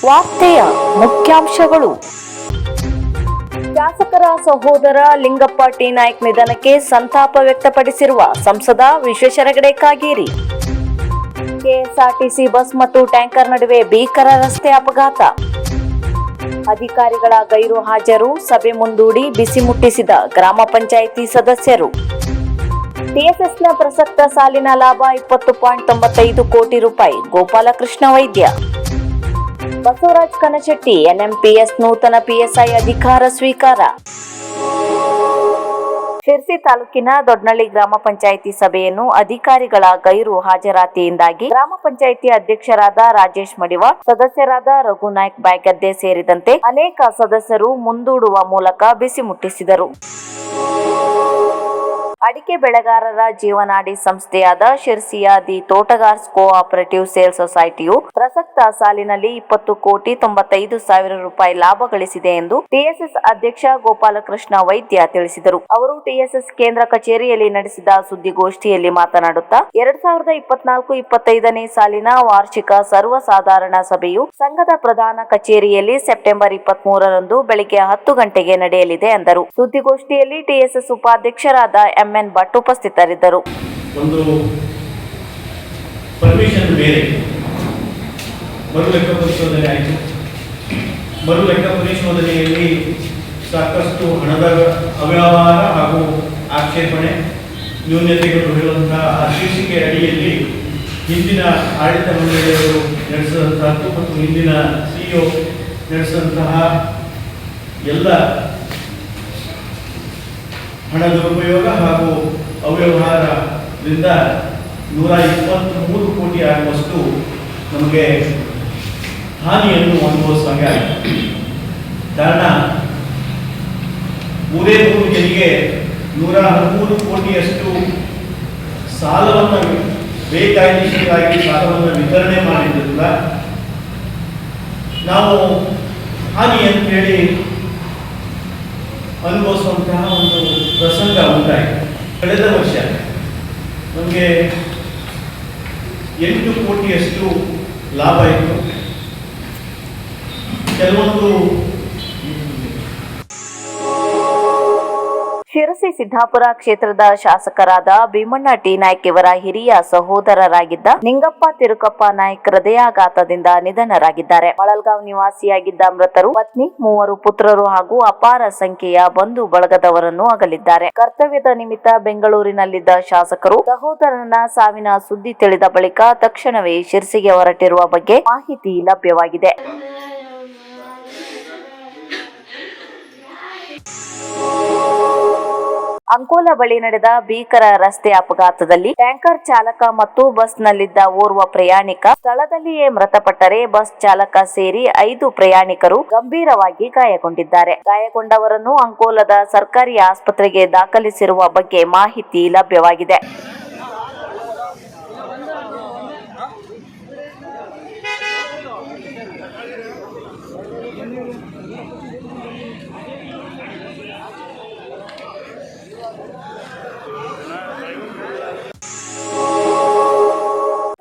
ವಾರ್ತೆಯ ಮುಖ್ಯಾಂಶಗಳು. ಶಾಸಕರ ಸಹೋದರ ಲಿಂಗಪ್ಪ ಟಿ ನಾಯ್ಕ್ ನಿಧನಕ್ಕೆ ಸಂತಾಪ ವ್ಯಕ್ತಪಡಿಸಿರುವ ಸಂಸದ ವಿಶ್ವೇಶ್ವರ ಹೆಗಡೆ ಕಾಗೇರಿ. ಕೆಎಸ್ಆರ್ಟಿಸಿ ಬಸ್ ಮತ್ತು ಟ್ಯಾಂಕರ್ ನಡುವೆ ಭೀಕರ ರಸ್ತೆ ಅಪಘಾತ. ಅಧಿಕಾರಿಗಳ ಗೈರು ಹಾಜರು, ಸಭೆ ಮುಂದೂಡಿ ಬಿಸಿ ಮುಟ್ಟಿಸಿದ ಗ್ರಾಮ ಪಂಚಾಯಿತಿ ಸದಸ್ಯರು. ಟಿಎಸ್ಎಸ್ನ ಪ್ರಸಕ್ತ ಸಾಲಿನ ಲಾಭ 20.95 ಕೋಟಿ ರೂಪಾಯಿ. ಗೋಪಾಲಕೃಷ್ಣ ವೈದ್ಯ. ಬಸವರಾಜ್ ಕನಶೆಟ್ಟಿ ಎನ್ಎಂಪಿಎಸ್ ನೂತನ ಪಿಎಸ್ಐ ಅಧಿಕಾರ ಸ್ವೀಕಾರ. ಶಿರ್ಸಿ ತಾಲೂಕಿನ ದೊಡ್ಡನಳ್ಳಿ ಗ್ರಾಮ ಪಂಚಾಯಿತಿ ಸಭೆಯನ್ನು ಅಧಿಕಾರಿಗಳ ಗೈರು ಹಾಜರಾತಿಯಿಂದಾಗಿ ಗ್ರಾಮ ಪಂಚಾಯಿತಿ ಅಧ್ಯಕ್ಷರಾದ ರಾಜೇಶ್ ಮಡಿವಾಳ್, ಸದಸ್ಯರಾದ ರಘು ನಾಯ್ಕ್ ಬ್ಯಾಗದ್ದೆ ಸೇರಿದಂತೆ ಅನೇಕ ಸದಸ್ಯರು ಮುಂದೂಡುವ ಮೂಲಕ ಬಿಸಿ ಮುಟ್ಟಿಸಿದರು. ಅಡಿಕೆ ಬೆಳೆಗಾರರ ಜೀವನಾಡಿ ಸಂಸ್ಥೆಯಾದ ಶಿರ್ಸಿಯ ದಿ ತೋಟಗಾರ್ಸ್ ಕೋಆಪರೇಟಿವ್ ಸೇಲ್ ಸೊಸೈಟಿಯು ಪ್ರಸಕ್ತ ಸಾಲಿನಲ್ಲಿ 20,95,00,000 ರೂಪಾಯಿ ಲಾಭ ಗಳಿಸಿದೆ ಎಂದು ಟಿಎಸ್ಎಸ್ ಅಧ್ಯಕ್ಷ ಗೋಪಾಲಕೃಷ್ಣ ವೈದ್ಯ ತಿಳಿಸಿದರು. ಅವರು ಟಿಎಸ್ಎಸ್ ಕೇಂದ್ರ ಕಚೇರಿಯಲ್ಲಿ ನಡೆಸಿದ ಸುದ್ದಿಗೋಷ್ಠಿಯಲ್ಲಿ ಮಾತನಾಡುತ್ತಾ 2024-25ನೇ ಸಾಲಿನ ವಾರ್ಷಿಕ ಸರ್ವಸಾಧಾರಣ ಸಭೆಯು ಸಂಘದ ಪ್ರಧಾನ ಕಚೇರಿಯಲ್ಲಿ ಸೆಪ್ಟೆಂಬರ್ 23ರಂದು ಬೆಳಗ್ಗೆ 10 ಗಂಟೆಗೆ ನಡೆಯಲಿದೆ ಎಂದರು. ಸುದ್ದಿಗೋಷ್ಠಿಯಲ್ಲಿ ಟಿಎಸ್ಎಸ್ ಉಪಾಧ್ಯಕ್ಷರಾದ ಎಂಎನ್ ಭಟ್ ಉಪಸ್ಥಿತರಿದ್ದರು. ಒಂದು ಪರ್ಮಿಷನ್ ಬೇರೆ ಮರು ಲೆಕ್ಕ ಪರಿಶೋಧನೆ ಆಯಿತು. ಮರು ಲೆಕ್ಕ ಪರಿಶೋಧನೆಯಲ್ಲಿ ಸಾಕಷ್ಟು ಹಣದ ಅವ್ಯವಹಾರ ಹಾಗೂ ಆಕ್ಷೇಪಣೆ, ನ್ಯೂನತೆಗಳು ಹೇಳುವಂತಹ ಆ ಶೀರ್ಷಿಕೆ ಅಡಿಯಲ್ಲಿ ಹಿಂದಿನ ಆಡಳಿತ ಮಂಡಳಿಯವರು ನಡೆಸಿದಂತಹದ್ದು ಮತ್ತು ಹಿಂದಿನ ಸಿಇಒ ನಡೆಸಿದಂತಹ ಎಲ್ಲ ಹಣ ದುರುಪಯೋಗ ಹಾಗೂ ಅವ್ಯವಹಾರದಿಂದ 123 ಕೋಟಿ ಆಗುವಷ್ಟು ನಮಗೆ ಹಾನಿಯನ್ನು ಅನುಭವಿಸುವಂಗೆ ಆಗಿದೆ. ಕಾರಣ 3 ಜನರಿಗೆ 113 ಕೋಟಿಯಷ್ಟು ಸಾಲವನ್ನು ಬೇಕಾಗಿ ಸಾಲವನ್ನು ವಿತರಣೆ ಮಾಡಿದ್ರಿಂದ ನಾವು ಹಾನಿ ಅಂತ ಹೇಳಿ ಅನುಭವಿಸುವಂತಹ ಒಂದು ಪ್ರಸಂಗ ಉಂಟಾಯಿತು. ಕಳೆದ ವರ್ಷ ನಮಗೆ 8 ಕೋಟಿಯಷ್ಟು ಲಾಭ ಇತ್ತು. ಕೆಲವೊಂದು ಶಿರಸಿ ಸಿದ್ದಾಪುರ ಕ್ಷೇತ್ರದ ಶಾಸಕರಾದ ಭೀಮಣ್ಣ ಟಿ ನಾಯ್ಕ್ ಇವರ ಹಿರಿಯ ಸಹೋದರರಾಗಿದ್ದ ನಿಂಗಪ್ಪ ತಿರುಕಪ್ಪ ನಾಯ್ಕ್ ಹೃದಯಾಘಾತದಿಂದ ನಿಧನರಾಗಿದ್ದಾರೆ. ಮಳಲ್ಗಾಂವ್ ನಿವಾಸಿಯಾಗಿದ್ದ ಮೃತರು ಪತ್ನಿ, 3 ಪುತ್ರರು ಹಾಗೂ ಅಪಾರ ಸಂಖ್ಯೆಯ ಬಂಧು ಬಳಗದವರನ್ನು ಅಗಲಿದ್ದಾರೆ. ಕರ್ತವ್ಯದ ನಿಮಿತ್ತ ಬೆಂಗಳೂರಿನಲ್ಲಿದ್ದ ಶಾಸಕರು ಸಹೋದರನ ಸಾವಿನ ಸುದ್ದಿ ತಿಳಿದ ಬಳಿಕ ತಕ್ಷಣವೇ ಶಿರಸಿಗೆ ಹೊರಟಿರುವ ಬಗ್ಗೆ ಮಾಹಿತಿ ಲಭ್ಯವಾಗಿದೆ. ಅಂಕೋಲಾ ಬಳಿ ನಡೆದ ಭೀಕರ ರಸ್ತೆ ಅಪಘಾತದಲ್ಲಿ ಟ್ಯಾಂಕರ್ ಚಾಲಕ ಮತ್ತು ಬಸ್ನಲ್ಲಿದ್ದ ಓರ್ವ ಪ್ರಯಾಣಿಕ ಸ್ಥಳದಲ್ಲಿಯೇ ಮೃತಪಟ್ಟರೆ, ಬಸ್ ಚಾಲಕ ಸೇರಿ 5 ಪ್ರಯಾಣಿಕರು ಗಂಭೀರವಾಗಿ ಗಾಯಗೊಂಡಿದ್ದಾರೆ. ಗಾಯಗೊಂಡವರನ್ನು ಅಂಕೋಲಾದ ಸರ್ಕಾರಿ ಆಸ್ಪತ್ರೆಗೆ ದಾಖಲಿಸಿರುವ ಬಗ್ಗೆ ಮಾಹಿತಿ ಲಭ್ಯವಾಗಿದೆ.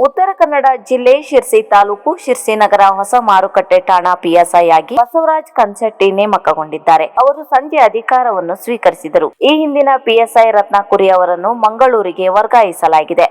ಉತ್ತರ ಕನ್ನಡ ಜಿಲ್ಲೆ ಶಿರ್ಸಿ ತಾಲೂಕು ಶಿರ್ಸಿ ನಗರ ಹೊಸ ಮಾರುಕಟ್ಟೆ ಠಾಣಾ ಪಿಎಸ್ಐ ಆಗಿ ಬಸವರಾಜ್ ಕನಶೆಟ್ಟಿ ನೇಮಕಗೊಂಡಿದ್ದಾರೆ. ಅವರು ಸಂಜೆ ಅಧಿಕಾರವನ್ನು ಸ್ವೀಕರಿಸಿದರು. ಈ ಹಿಂದಿನ ಪಿಎಸ್ಐ ರತ್ನಾಕುರಿ ಅವರನ್ನು ಮಂಗಳೂರಿಗೆ ವರ್ಗಾಯಿಸಲಾಗಿದೆ.